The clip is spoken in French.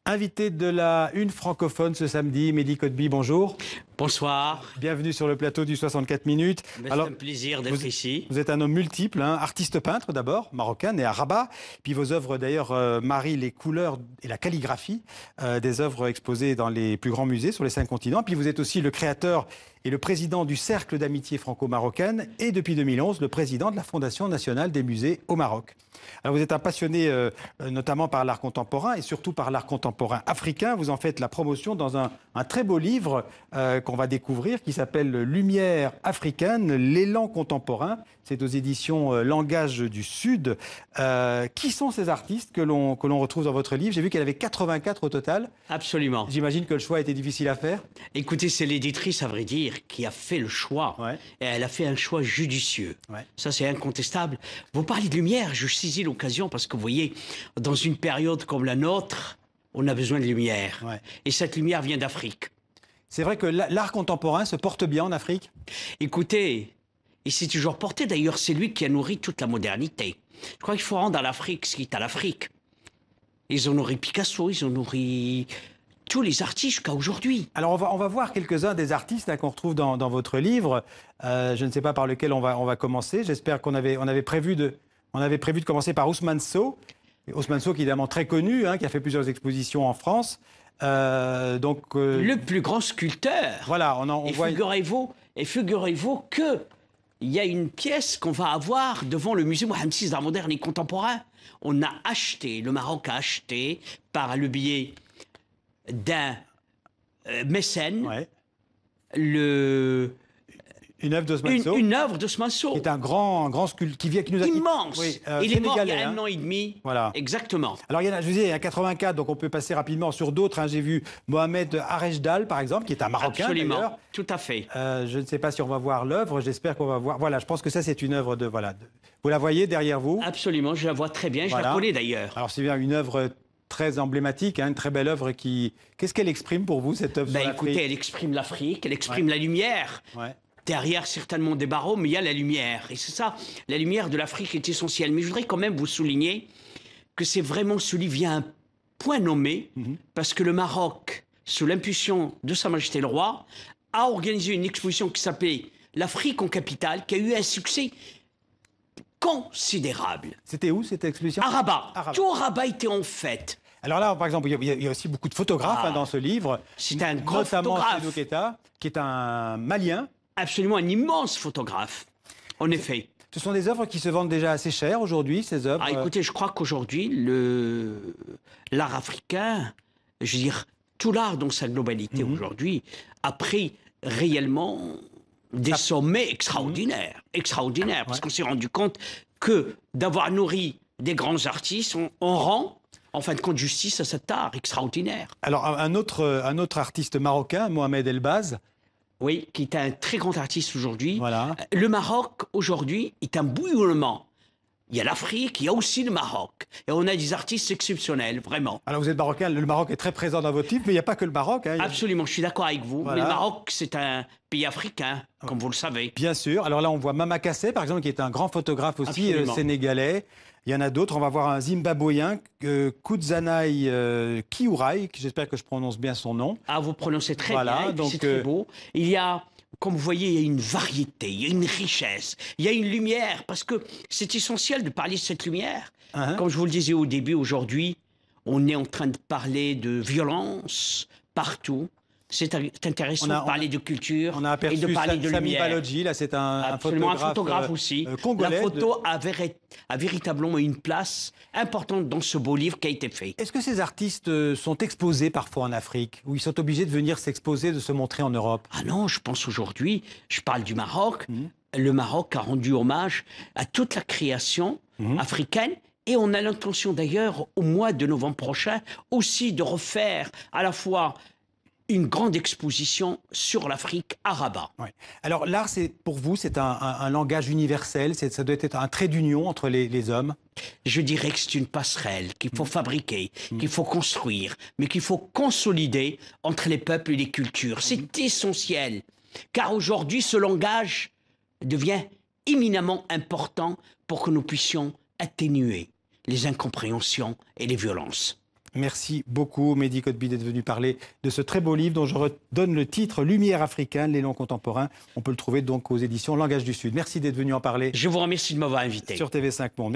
Invité de la Une francophone ce samedi, Mehdi Kotbi, bonjour. Bonsoir. Bienvenue sur le plateau du 64 minutes. C'est un plaisir d'être ici. Vous êtes un homme multiple, hein, artiste peintre d'abord, marocain, né à Rabat. Puis vos œuvres d'ailleurs marient les couleurs et la calligraphie, des œuvres exposées dans les plus grands musées sur les 5 continents. Puis vous êtes aussi le créateur et le président du Cercle d'amitié franco-marocaine et depuis 2011, le président de la Fondation nationale des musées au Maroc. Alors vous êtes un passionné notamment par l'art contemporain et surtout par l'art contemporain africain. Vous en faites la promotion dans un très beau livre qu'on va découvrir qui s'appelle Lumière africaine, l'élan contemporain. C'est aux éditions Langage du Sud. Qui sont ces artistes que l'on retrouve dans votre livre? J'ai vu qu'elle avait 84 au total. Absolument. J'imagine que le choix a été difficile à faire. Écoutez, c'est l'éditrice, à vrai dire, qui a fait le choix. Ouais. Et elle a fait un choix judicieux. Ouais. Ça, c'est incontestable. Vous parlez de lumière, je saisis l'occasion parce que vous voyez, dans une période comme la nôtre, on a besoin de lumière. Ouais. Et cette lumière vient d'Afrique. C'est vrai que l'art contemporain se porte bien en Afrique. Écoutez, il s'est toujours porté. D'ailleurs, c'est lui qui a nourri toute la modernité. Je crois qu'il faut rendre à l'Afrique ce qui est à l'Afrique. Ils ont nourri Picasso, ils ont nourri tous les artistes jusqu'à aujourd'hui. Alors on va voir quelques-uns des artistes qu'on retrouve dans votre livre. Je ne sais pas par lequel on va commencer. J'espère qu'on avait prévu de commencer par Ousmane Sow. Ousmane Sow qui est évidemment très connu, hein, qui a fait plusieurs expositions en France. Le plus grand sculpteur. Voilà, on voit. Figurez-vous que il y a une pièce qu'on va avoir devant le musée Mohamed VI d'art moderne et contemporain. On a acheté, le Maroc a acheté par le biais d'un mécène, Ouais. une œuvre d'Ousmane Sow. Qui est un grand sculpteur qui nous a immense. Oui, il est mort il y a hein. 1 an et demi. Voilà. Exactement. Alors, il y en a, je vous disais, il y a 84, donc on peut passer rapidement sur d'autres. Hein. J'ai vu Mohamed Arejdal, par exemple, qui est un Marocain. Absolument. D'ailleurs. Tout à fait. Je ne sais pas si on va voir l'œuvre. J'espère qu'on va voir. Voilà, je pense que ça, c'est une œuvre de. Voilà. Vous la voyez derrière vous? Absolument, je la vois très bien. Voilà. Je la connais d'ailleurs. Alors, c'est bien une œuvre très emblématique, hein, une très belle œuvre qui. Qu'est-ce qu'elle exprime pour vous, cette œuvre sur l'Afrique? Écoutez, elle exprime l'Afrique, elle exprime la lumière. Ouais. Derrière certainement des barreaux, mais il y a la lumière. Et c'est ça, la lumière de l'Afrique est essentielle. Mais je voudrais quand même vous souligner que c'est vraiment ce livre vient à un point nommé, parce que le Maroc, sous l'impulsion de Sa Majesté le Roi, a organisé une exposition qui s'appelait L'Afrique en capitale, qui a eu un succès considérable. C'était où cette exposition? À Rabat. À Rabat. Tout Rabat était en fête. Alors là, par exemple, il y a aussi beaucoup de photographes hein, dans ce livre. C'est un grand notamment photographe. Seydou Keita, qui est un Malien. Absolument un immense photographe, en effet. Ce sont des œuvres qui se vendent déjà assez cher aujourd'hui, ces œuvres. Écoutez, je crois qu'aujourd'hui, l'art africain, je veux dire, tout l'art dans sa globalité aujourd'hui, a pris réellement des sommets extraordinaires. Extraordinaires, parce qu'on s'est rendu compte que d'avoir nourri des grands artistes, on rend, en fin de compte, justice à cet art extraordinaire. Alors, un autre artiste marocain, Mohamed Elbaz. Oui, qui est un très grand artiste aujourd'hui. Voilà. Le Maroc, aujourd'hui, est un bouillonnement. Il y a l'Afrique, il y a aussi le Maroc. Et on a des artistes exceptionnels, vraiment. Alors, vous êtes marocain, le Maroc est très présent dans votre livre, mais il n'y a pas que le Maroc. Hein, Absolument, je suis d'accord avec vous. Voilà. Mais le Maroc, c'est un pays africain, comme vous le savez. Bien sûr. Alors là, on voit Mama Kassé, par exemple, qui est un grand photographe aussi sénégalais. Il y en a d'autres. On va voir un Zimbabwéen, Kudzanaï Kiourai, j'espère que je prononce bien son nom. Ah, vous prononcez très Voilà, bien, donc, c'est très beau. Il y a, comme vous voyez, il y a une variété, il y a une richesse, il y a une lumière, parce que c'est essentiel de parler de cette lumière. Comme je vous le disais au début, aujourd'hui, on est en train de parler de violence partout. C'est intéressant de parler de culture on a aperçu et de parler de Sami lumière. Balogi, là c'est un photographe aussi. Congolais. La photo a véritablement une place importante dans ce beau livre qui a été fait. Est-ce que ces artistes sont exposés parfois en Afrique, ou ils sont obligés de venir s'exposer, de se montrer en Europe? Ah non, je pense aujourd'hui, je parle du Maroc. Le Maroc a rendu hommage à toute la création africaine. Et on a l'intention d'ailleurs, au mois de novembre prochain, aussi de refaire à la fois une grande exposition sur l'Afrique à Rabat. Ouais. Alors l'art, pour vous, c'est un langage universel, ça doit être un trait d'union entre les hommes? Je dirais que c'est une passerelle qu'il faut fabriquer, qu'il faut construire, mais qu'il faut consolider entre les peuples et les cultures. C'est essentiel, car aujourd'hui, ce langage devient éminemment important pour que nous puissions atténuer les incompréhensions et les violences. Merci beaucoup, Mehdi Kotbi, d'être venu parler de ce très beau livre dont je redonne le titre, Lumière africaine, l'élan contemporain. On peut le trouver donc aux éditions Langage du Sud. Merci d'être venu en parler. Je vous remercie de m'avoir invité. Sur TV5 Monde.